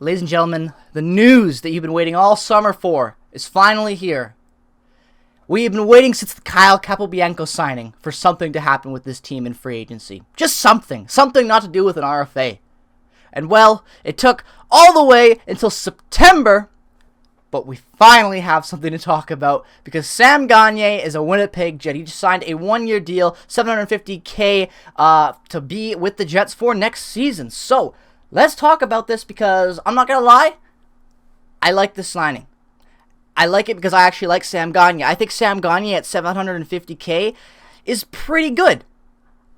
Ladies and gentlemen, the news that you've been waiting all summer for is finally here. We have been waiting since the Kyle Capobianco signing for something to happen with this team in free agency. Just something. Something not to do with an RFA. And well, it took all the way until September, but we finally have something to talk about because Sam Gagner is a Winnipeg Jet. He just signed a one-year deal, $750K to be with the Jets for next season. So, let's talk about this because I'm not going to lie, I like this signing. I like it because I actually like Sam Gagner. I think Sam Gagner at $750K is pretty good.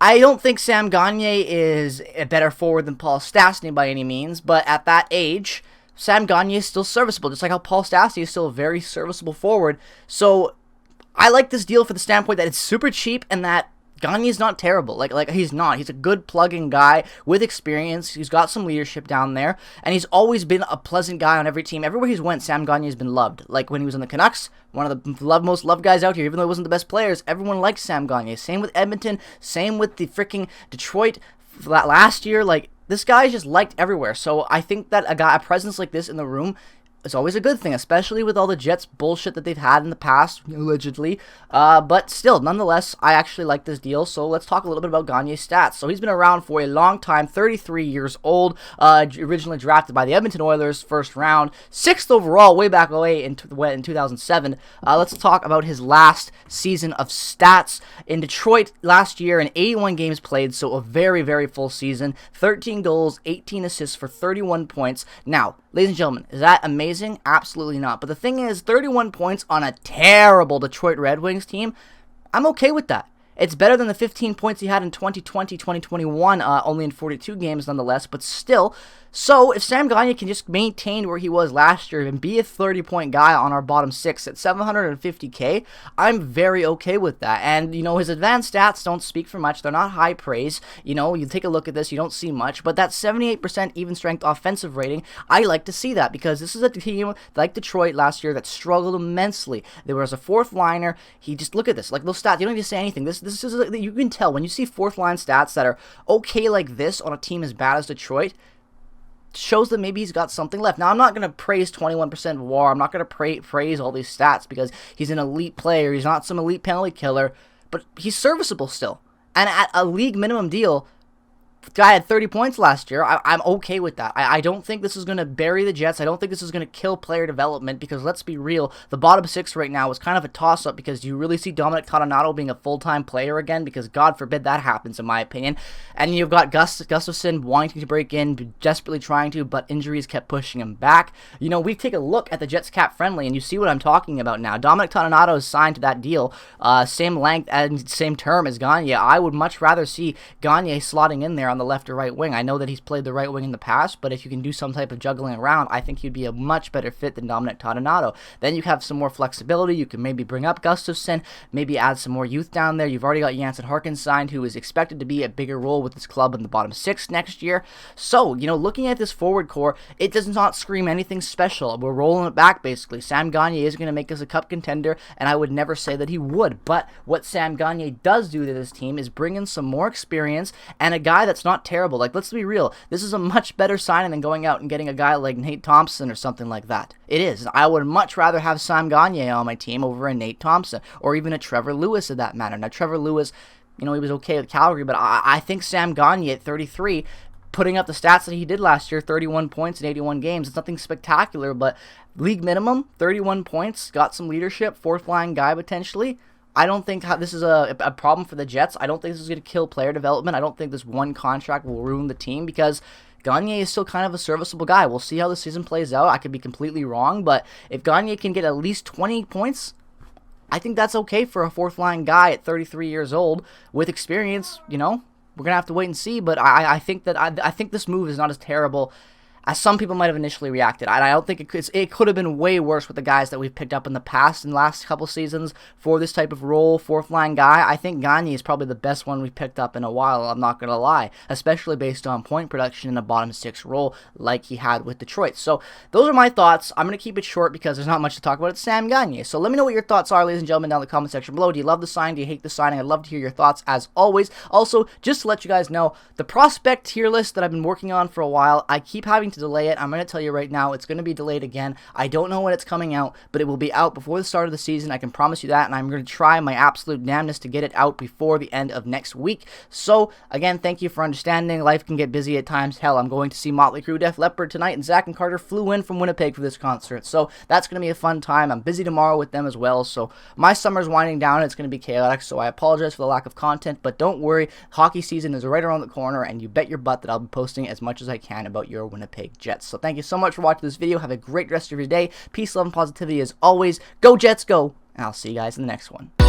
I don't think Sam Gagner is a better forward than Paul Stastny by any means, but at that age, Sam Gagner is still serviceable, just like how Paul Stastny is still a very serviceable forward. So I like this deal for the standpoint that it's super cheap and that Gagner is not terrible. Like he's not. He's a good plug-in guy with experience. He's got some leadership down there, and he's always been a pleasant guy on every team. Everywhere he's went, Sam Gagner has been loved. Like when he was on the Canucks, one of the most loved guys out here, even though he wasn't the best players, everyone liked Sam Gagner. Same with Edmonton, same with the freaking Detroit last year. Like, this guy is just liked everywhere. So I think that a presence like this in the room is always a good thing, especially with all the Jets bullshit that they've had in the past, allegedly. But still, nonetheless, I actually like this deal. So let's talk a little bit about Gagner's stats. So he's been around for a long time, 33 years old, originally drafted by the Edmonton Oilers, first round, 6th overall, way back away in 2007. Let's talk about his last season of stats. In Detroit last year, in 81 games played, so a very, very full season, 13 goals, 18 assists for 31 points. Now, ladies and gentlemen, is that amazing? Absolutely not. But the thing is, 31 points on a terrible Detroit Red Wings team, I'm okay with that. It's better than the 15 points he had in 2020, 2021, only in 42 games nonetheless, but still. So, if Sam Gagner can just maintain where he was last year and be a 30-point guy on our bottom six at $750K, I'm very okay with that. And, you know, his advanced stats don't speak for much. They're not high praise. You know, you take a look at this, you don't see much. But that 78% even strength offensive rating, I like to see that because this is a team like Detroit last year that struggled immensely. There was a fourth liner. He just, look at this. Like, those stats, you don't need to say anything. This is, you can tell when you see fourth line stats that are okay like this on a team as bad as Detroit, shows that maybe he's got something left. Now, I'm not going to praise 21% WAR. I'm not going to praise all these stats because he's an elite player. He's not some elite penalty killer, but he's serviceable still. And at a league minimum deal, the guy had 30 points last year. I'm okay with that. I don't think this is going to bury the Jets. I don't think this is going to kill player development because, let's be real, the bottom six right now is kind of a toss-up because do you really see Dominic Toninato being a full-time player again? Because God forbid that happens, in my opinion. And you've got Gustafsson wanting to break in, desperately trying to, but injuries kept pushing him back. You know, we take a look at the Jets cap friendly, and you see what I'm talking about now. Dominic Toninato is signed to that deal, same length and same term as Gagner. I would much rather see Gagner slotting in there on the left or right wing. I know that he's played the right wing in the past, but if you can do some type of juggling around, I think he'd be a much better fit than Dominic Toninato. Then you have some more flexibility. You can maybe bring up Gustafsson, maybe add some more youth down there. You've already got Jansen Harkins signed, who is expected to be a bigger role with this club in the bottom six next year. So, you know, looking at this forward core, it does not scream anything special. We're rolling it back, basically. Sam Gagner is going to make us a cup contender, and I would never say that he would, but what Sam Gagner does do to this team is bring in some more experience and a guy that's not terrible. Like, let's be real, this is a much better signing than going out and getting a guy like Nate Thompson or something like that. It is. I would much rather have Sam Gagner on my team over a Nate Thompson or even a Trevor Lewis of that matter. Now, Trevor Lewis, you know, he was okay with Calgary, but I think Sam Gagner at 33, putting up the stats that he did last year, 31 points in 81 games, it's nothing spectacular, but league minimum, 31 points, got some leadership, fourth line guy potentially. I don't think this is a problem for the Jets. I don't think this is going to kill player development. I don't think this one contract will ruin the team because Gagner is still kind of a serviceable guy. We'll see how the season plays out. I could be completely wrong, but if Gagner can get at least 20 points, I think that's okay for a fourth-line guy at 33 years old with experience. You know, we're going to have to wait and see, but I think this move is not as terrible as some people might have initially reacted. I don't think it could have been way worse with the guys that we've picked up in the past in the last couple seasons for this type of role, fourth line guy. I think Gagner is probably the best one we've picked up in a while, I'm not going to lie, especially based on point production in a bottom six role like he had with Detroit. So those are my thoughts. I'm going to keep it short because there's not much to talk about. It's Sam Gagner. So let me know what your thoughts are, ladies and gentlemen, down in the comment section below. Do you love the sign? Do you hate the signing? I'd love to hear your thoughts as always. Also, just to let you guys know, the prospect tier list that I've been working on for a while, I keep having to delay it. I'm going to tell you right now, it's going to be delayed again. I don't know when it's coming out, but it will be out before the start of the season. I can promise you that, and I'm going to try my absolute damnedest to get it out before the end of next week. So, again, thank you for understanding. Life can get busy at times. Hell, I'm going to see Motley Crue, Def Leppard tonight, and Zach and Carter flew in from Winnipeg for this concert. So, that's going to be a fun time. I'm busy tomorrow with them as well. So, my summer's winding down. It's going to be chaotic, so I apologize for the lack of content, but don't worry. Hockey season is right around the corner, and you bet your butt that I'll be posting as much as I can about your Winnipeg Jets. So thank you so much for watching this video. Have a great rest of your day. Peace, love, and positivity as always. Go Jets, go! And I'll see you guys in the next one.